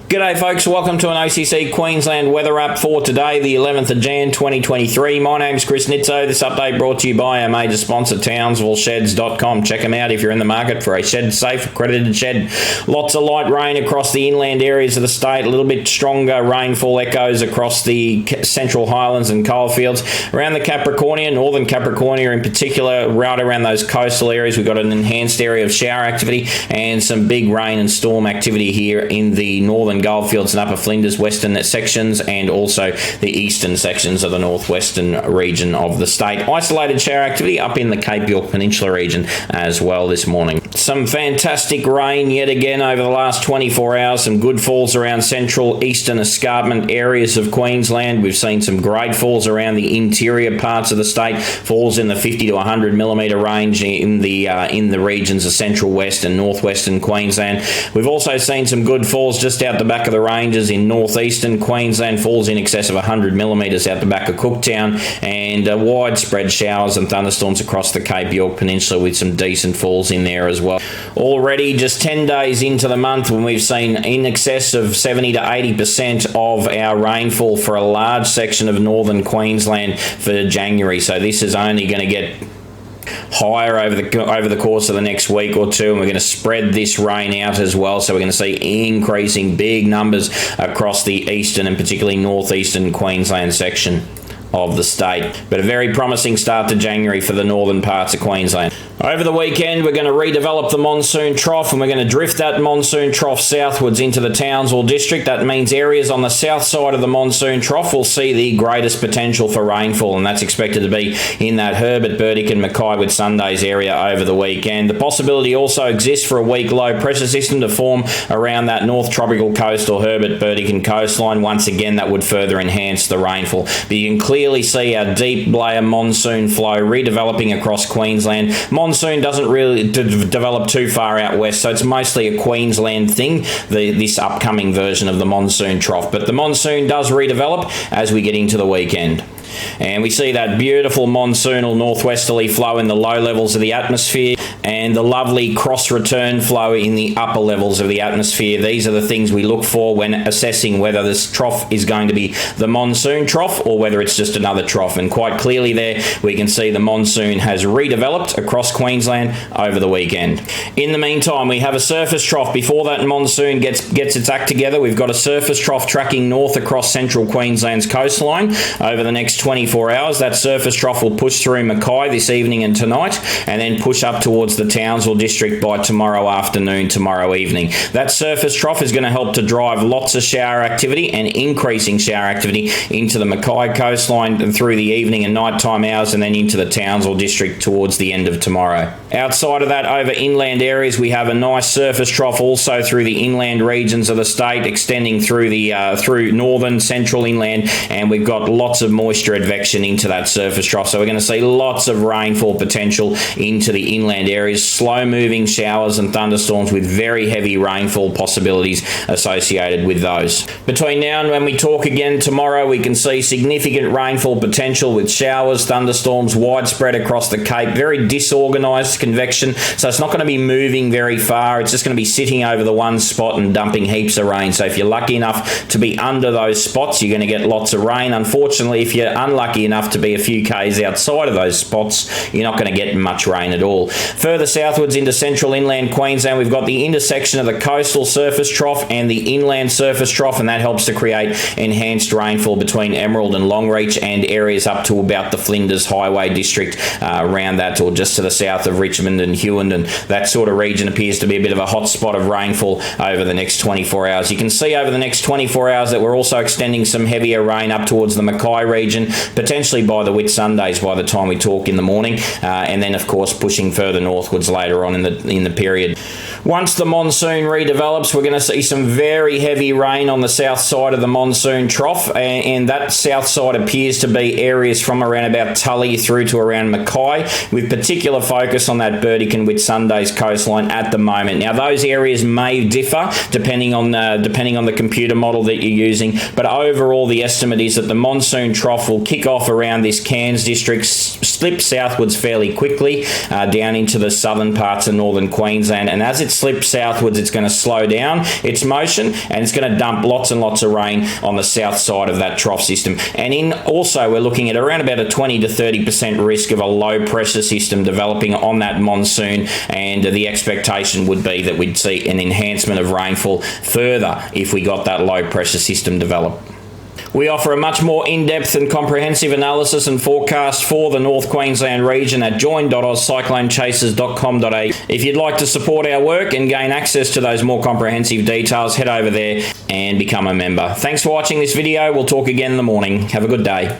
G'day folks, welcome to an OCC Queensland weather app for today, the 11th of Jan 2023. My name's Chris Nitzo. This update brought to you by our major sponsor, TownsvilleSheds.com. Check them out if you're in the market for a shed-safe, accredited shed. Lots of light rain across the inland areas of the state, a little bit stronger rainfall echoes across the Central Highlands and coalfields. Around the Capricornia, northern Capricornia in particular, right around those coastal areas, we've got an enhanced area of shower activity and some big rain and storm activity here in the northern Goldfields and Upper Flinders western sections, and also the eastern sections of the northwestern region of the state. Isolated shower activity up in the Cape York Peninsula region as well this morning. Some fantastic rain yet again over the last 24 hours. Some good falls around central eastern escarpment areas of Queensland. We've seen some great falls around the interior parts of the state. Falls in the 50 to 100 millimetre range in the regions of central west and northwestern Queensland. We've also seen some good falls just out the back of the ranges in northeastern Queensland. Falls in excess of 100 millimetres out the back of Cooktown, and widespread showers and thunderstorms across the Cape York Peninsula with some decent falls in there as well. Already just 10 days into the month when we've seen in excess of 70 to 80% of our rainfall for a large section of northern Queensland for January. So this is only going to get higher over the course of the next week or two, and we're going to spread this rain out as well. So we're going to see increasing big numbers across the eastern and particularly northeastern Queensland section of the state. But a very promising start to January for the northern parts of Queensland. Over the weekend, we're going to redevelop the monsoon trough, and we're going to drift that monsoon trough southwards into the Townsville district. That means areas on the south side of the monsoon trough will see the greatest potential for rainfall, and that's expected to be in that Herbert, Burdekin and Mackay Whitsundays area over the weekend. The possibility also exists for a weak low pressure system to form around that north tropical coast or Herbert, Burdekin coastline. Once again, that would further enhance the rainfall. But you can clearly see our deep layer monsoon flow redeveloping across Queensland. Monsoon doesn't really develop too far out west, so it's mostly a Queensland thing, this upcoming version of the monsoon trough. But the monsoon does redevelop as we get into the weekend. And we see that beautiful monsoonal northwesterly flow in the low levels of the atmosphere and the lovely cross-return flow in the upper levels of the atmosphere. These are the things we look for when assessing whether this trough is going to be the monsoon trough or whether it's just another trough. And quite clearly there, we can see the monsoon has redeveloped across Queensland over the weekend. In the meantime, we have a surface trough. Before that monsoon gets its act together, we've got a surface trough tracking north across central Queensland's coastline over the next 24 hours. That surface trough will push through Mackay this evening and tonight, and then push up towards the Townsville district by tomorrow afternoon, tomorrow evening. That surface trough is going to help to drive lots of shower activity and increasing shower activity into the Mackay coastline through the evening and nighttime hours, and then into the Townsville district towards the end of tomorrow. Outside of that, over inland areas, we have a nice surface trough also through the inland regions of the state, extending through the through northern central inland, and we've got lots of moisture advection into that surface trough. So we're going to see lots of rainfall potential into the inland areas, slow moving showers and thunderstorms with very heavy rainfall possibilities associated with those. Between now and when we talk again tomorrow, we can see significant rainfall potential with showers, thunderstorms widespread across the Cape, very disorganised convection, so it's not going to be moving very far. It's just going to be sitting over the one spot and dumping heaps of rain. So if you're lucky enough to be under those spots, you're going to get lots of rain. Unfortunately, if you're unlucky enough to be a few k's outside of those spots, you're not going to get much rain at all. Further southwards into central inland Queensland, we've got the intersection of the coastal surface trough and the inland surface trough, and that helps to create enhanced rainfall between Emerald and Longreach and areas up to about the Flinders Highway district around that, or just to the south of Richmond and Hewand, and that sort of region appears to be a bit of a hot spot of rainfall over the next 24 hours. You can see over the next 24 hours that we're also extending some heavier rain up towards the Mackay region, potentially by the Whitsundays by the time we talk in the morning, and then of course pushing further northwards later on in the period. Once the monsoon redevelops, we're going to see some very heavy rain on the south side of the monsoon trough, and that south side appears to be areas from around about Tully through to around Mackay, with particular focus on that Burdekin Whitsundays coastline at the moment. Now, those areas may differ depending on the computer model that you're using, but overall the estimate is that the monsoon trough will kick off around this Cairns district, slip southwards fairly quickly down into the southern parts of northern Queensland, and as it it slips southwards, it's going to slow down its motion, and it's going to dump lots and lots of rain on the south side of that trough system. And also we're looking at around about a 20 to 30% risk of a low pressure system developing on that monsoon, and the expectation would be that we'd see an enhancement of rainfall further if we got that low pressure system developed. We offer a much more in-depth and comprehensive analysis and forecast for the North Queensland region at join.ozcyclonechasers.com.au. If you'd like to support our work and gain access to those more comprehensive details, head over there and become a member. Thanks for watching this video. We'll talk again in the morning. Have a good day.